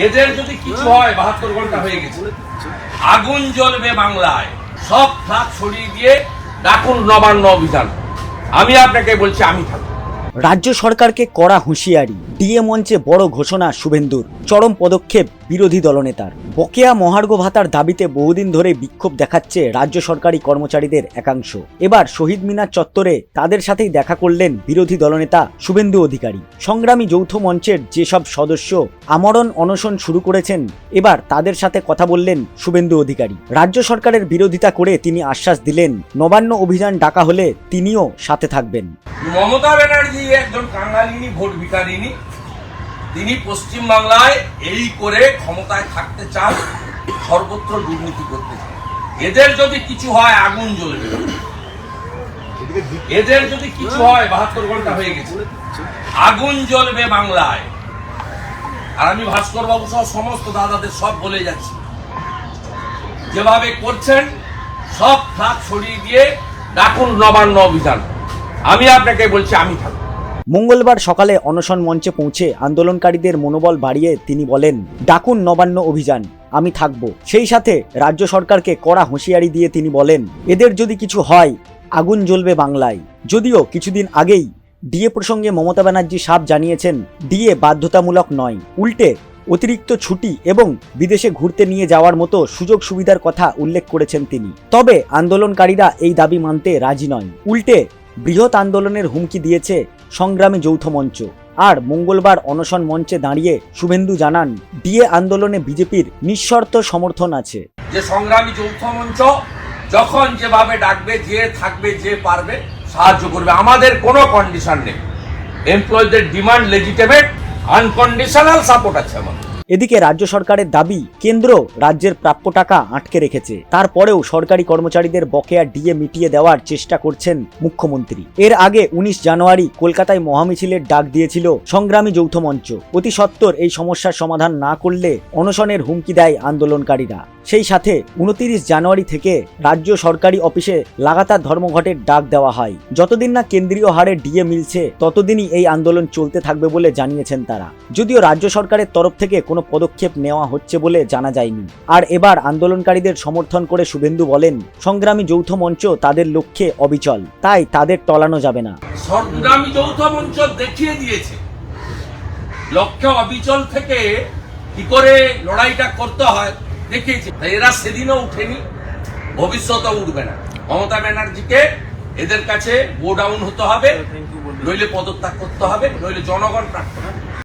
এদের যদি কিছু হয় 72 ঘন্টা হয়ে গেছে, আগুন জ্বলবে বাংলায়। সব ফ্লাগ সরিয়ে দিয়ে ডাকুন নবান্ন অভিযান। আমি আপনাকে বলছি, আমি থাকবো। রাজ্য সরকারকে কড়া হুঁশিয়ারি, ডিএ মঞ্চে বড় ঘোষণা শুভেন্দুর, চরম পদক্ষেপ বিরোধী দলনেতার। বকেয়া মহার্ঘ ভাতার দাবিতে বহুদিন ধরে বিক্ষোভ দেখাচ্ছে রাজ্য সরকারি কর্মচারীদের একাংশ। এবার শহীদ মিনার চত্বরে তাদের সাথেই দেখা করলেন বিরোধী দলনেতা শুভেন্দু অধিকারী। সংগ্রামী যৌথ মঞ্চের যেসব সদস্য আমরণ অনশন শুরু করেছেন, এবার তাদের সাথে কথা বললেন শুভেন্দু অধিকারী। রাজ্য সরকারের বিরোধিতা করে তিনি আশ্বাস দিলেন, নবান্ন অভিযান ডাকা হলে তিনিও সাথে থাকবেন। মমতা ব্যানার্জি একজন কাঙালিনী ভোট ভিখারিনী। তিনি পশ্চিম বাংলায় এই করে ক্ষমতায় থাকতে চান, সর্বত্র দুর্নীতি করতে চান। এদের যদি কিছু হয় আগুন জ্বলবে। এদের যদি কিছু হয় 72 ঘন্টা হয়ে গেছে, আগুন জ্বলবে বাংলায়। আর আমি ভাস্কর বাবু সহ সমস্ত দাদাদের সব বলে যাচ্ছি, যেভাবে করছেন সব ফ্লাগ সরিয়ে দিয়ে ডাকুন নবান্ন অভিযান। আমি আপনাকে বলছি, আমি থাকবো। মঙ্গলবার সকালে অনশন মঞ্চে পৌঁছে আন্দোলনকারীদের মনোবল বাড়িয়ে তিনি বলেন, ডাকুন নবান্ন অভিযান, আমি থাকব। সেই সাথে রাজ্য সরকারকে কড়া হুঁশিয়ারি দিয়ে তিনি বলেন, এদের যদি কিছু হয় আগুন জ্বলবে বাংলায়। যদিও কিছুদিন আগেই ডিএ প্রসঙ্গে মমতা ব্যানার্জি সাফ জানিয়েছেন, ডিএ বাধ্যতামূলক নয়, উল্টে অতিরিক্ত ছুটি এবং বিদেশে ঘুরতে নিয়ে যাওয়ার মতো সুযোগ সুবিধার কথা উল্লেখ করেছেন তিনি। তবে আন্দোলনকারীরা এই দাবি মানতে রাজি নয়, উল্টে বৃহৎ আন্দোলনের হুমকি দিয়েছে সংগ্রামী যৌথ মঞ্চ। আর মঙ্গলবার অনশন মঞ্চে দাঁড়িয়ে শুভেন্দু জানান, ডিএ আন্দোলনে বিজেপির নিঃশর্ত সমর্থন আছে। যে সংগ্রামী যৌথ মঞ্চ যখন যেভাবে ডাকবে, যে থাকবে, যে পারবে সাহায্য করবে। আমাদের কোনো কন্ডিশন নেই। এমপ্লয়ীদের ডিমান্ড লেজিটিমেট, আনকন্ডিশনাল সাপোর্ট আছে আমাদের। এদিকে রাজ্য সরকারের দাবি, কেন্দ্র রাজ্যের প্রাপ্য টাকা আটকে রেখেছে, তারপরেও সরকারি কর্মচারীদের বকেয়া ডিএ মিটিয়ে দেওয়ার চেষ্টা করছেন মুখ্যমন্ত্রী। এর আগে 19 জানুয়ারি কলকাতায় মহামিছিলের ডাক দিয়েছিল সংগ্রামী যৌথ মঞ্চ। অতি সত্বর এই সমস্যার সমাধান না করলে অনশনের হুমকি দেয় আন্দোলনকারীরা। সেই সাথে 29 জানুয়ারি থেকে রাজ্য সরকারি অফিসে লাগাতার ধর্মঘটের ডাক দেওয়া হয়। যতদিন না কেন্দ্রীয় হারে ডিএ মিলছে, ততদিনই এই আন্দোলন চলতে থাকবে বলে জানিয়েছেন তারা। যদিও রাজ্য সরকারের তরফ থেকে কোনো পদক্ষেপ নেওয়া হচ্ছে বলে জানা যায়নি। আর এবার আন্দোলনকারীদের সমর্থন করে শুভেন্দু বলেন, সংগ্রামী যৌথ মঞ্চ তাদের লক্ষ্যে অবিচল, তাই তাদের টলানো যাবে না। সংগ্রামী যৌথ মঞ্চ দেখিয়ে দিয়েছে লক্ষ্যে অবিচল থেকে কি করে লড়াইটা করতে হয়, দেখিয়েছে। এরা সেদিনও উঠেনি, ভবিষ্যতেও উঠবে না। মমতা ব্যানার্জিকে এদের কাছে গো ডাউন হতে হবে, নইলে পদত্যাগ করতে হবে, নইলে জনগণ প্রার্থনা